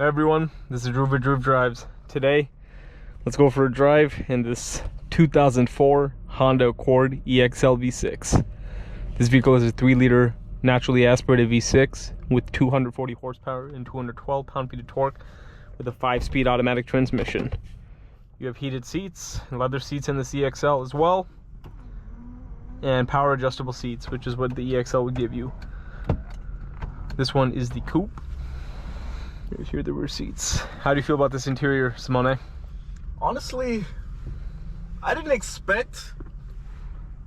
Hey everyone, this is Drew with Drew Drives. Today, let's go for a drive in this 2004 Honda Accord EXL V6. This vehicle is a 3-liter naturally aspirated V6 with 240 horsepower and 212 pound-feet of torque with a 5-speed automatic transmission. You have heated seats, and leather seats in this EXL as well, and power adjustable seats, which is what the EXL would give you. This one is the coupe. Here are the rear seats. How do you feel about this interior, Simone? Honestly, I didn't expect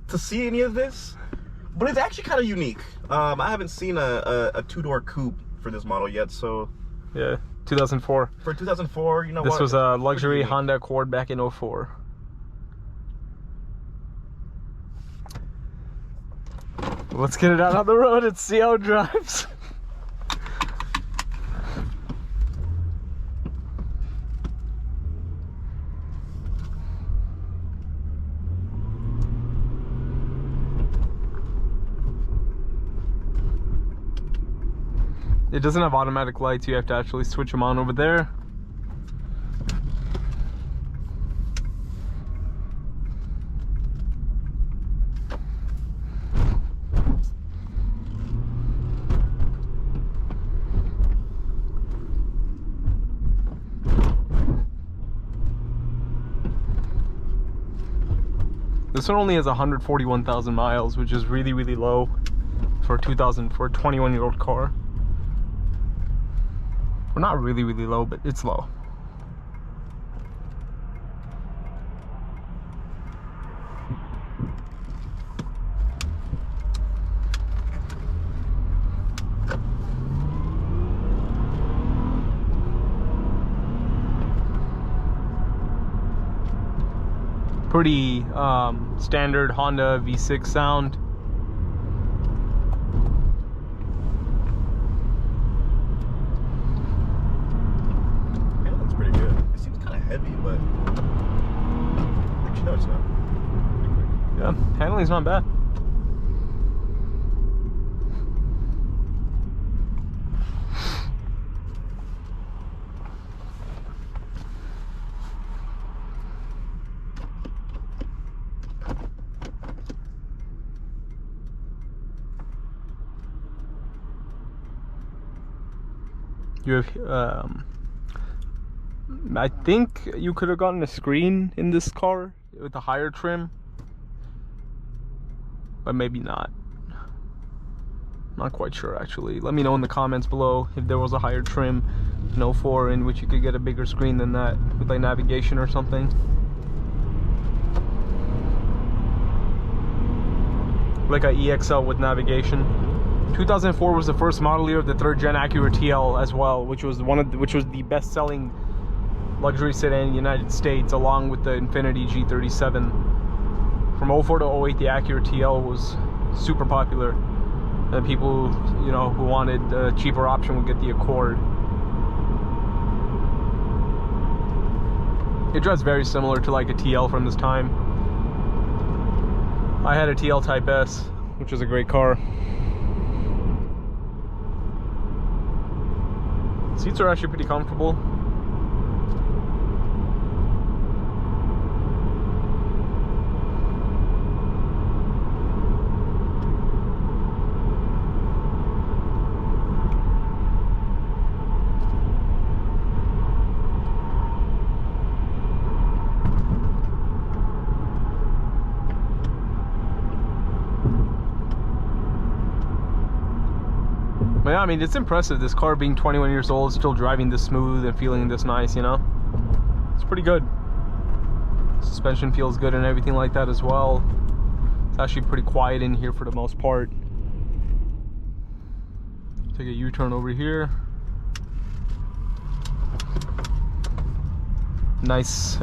to see any of this, but it's actually kind of unique. I haven't seen a two-door coupe for this model yet, so... Yeah, 2004. For 2004, you know what? This was a luxury Honda Accord back in 04. Let's get it out on the road and see how it drives. It doesn't have automatic lights, you have to actually switch them on over there. This one only has 141,000 miles, which is really, really low for a 21-year-old car. Well, not really, really low, but it's low. Pretty standard Honda V6 sound. Heavy, but actually no, it's not. Yeah, handling's not bad. You have I think you could have gotten a screen in this car with a higher trim, but maybe not. Not quite sure actually. Let me know in the comments below if there was a higher trim in 04 in which you could get a bigger screen than that with like navigation or something. Like a EXL with navigation. 2004 was the first model year of the 3rd gen Acura TL as well, which was the best-selling luxury sedan in the United States, along with the Infiniti G37. From 04 to 08, the Acura TL was super popular, and people, you know, who wanted a cheaper option would get the Accord. It drives very similar to like a TL from this time. I had a TL Type S, which was a great car. Seats are actually pretty comfortable. But yeah, I mean, it's impressive, this car being 21 years old, still driving this smooth and feeling this nice, you know? It's pretty good. Suspension feels good and everything like that as well. It's actually pretty quiet in here for the most part. Take a U-turn over here. Nice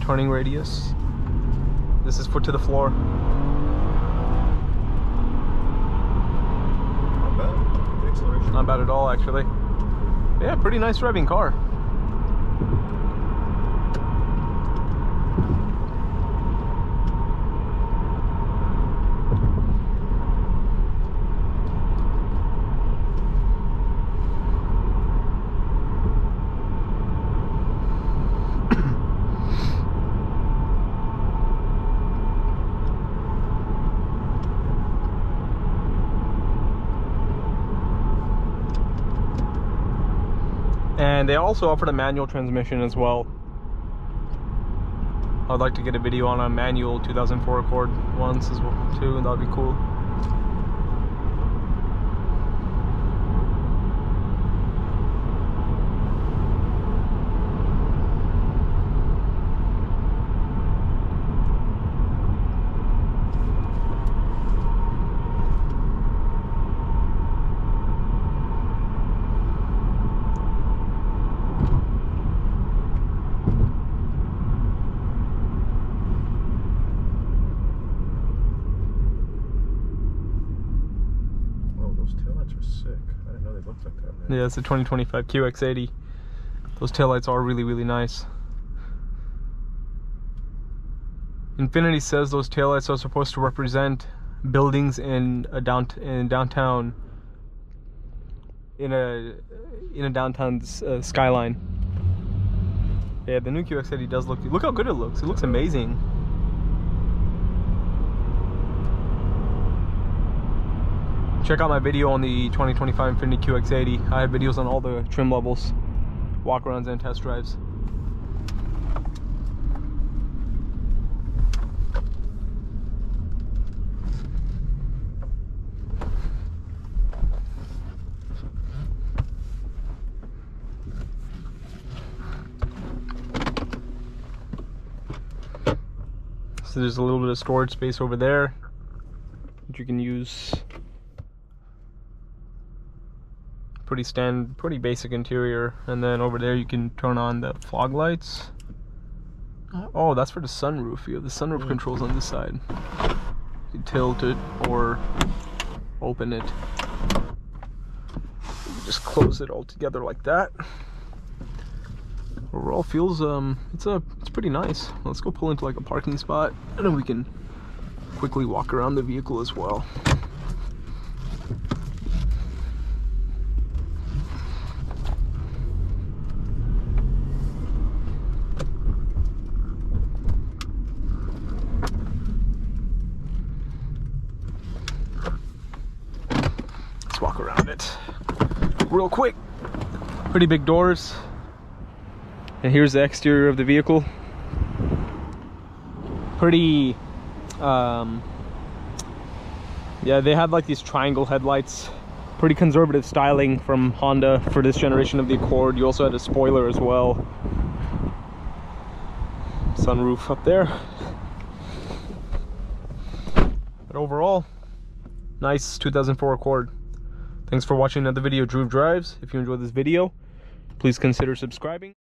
turning radius. This is foot to the floor. Not bad at all, actually. Yeah, pretty nice driving car. And they also offered a manual transmission as well. I'd like to get a video on a manual 2004 Accord once as well too, and that'd be cool. Sick. I didn't know they looked like that, man. Yeah, it's a 2025 QX80. Those taillights are really, really nice. Infiniti says those taillights are supposed to represent buildings in a downtown skyline. Yeah, the new QX80 does look how good it looks. It looks amazing. Check out my video on the 2025 Infiniti QX80. I have videos on all the trim levels, walk-arounds, and test drives. So there's a little bit of storage space over there that you can use. Pretty basic interior, and then over there you can turn on the fog lights. Oh, that's for the sunroof. You have the sunroof controls on this side. You can tilt it or open it. You just close it all together like that. Overall feels it's pretty nice. Let's go pull into like a parking spot, and then we can quickly walk around the vehicle as well. Walk around it real quick. Pretty big doors, and here's the exterior of the vehicle. Pretty yeah, they had like these triangle headlights. Pretty conservative styling from Honda for this generation of the Accord. You also had a spoiler as well. Sunroof up there. But overall, nice 2004 Accord. Thanks for watching another video of Drew Drives. If you enjoyed this video, please consider subscribing.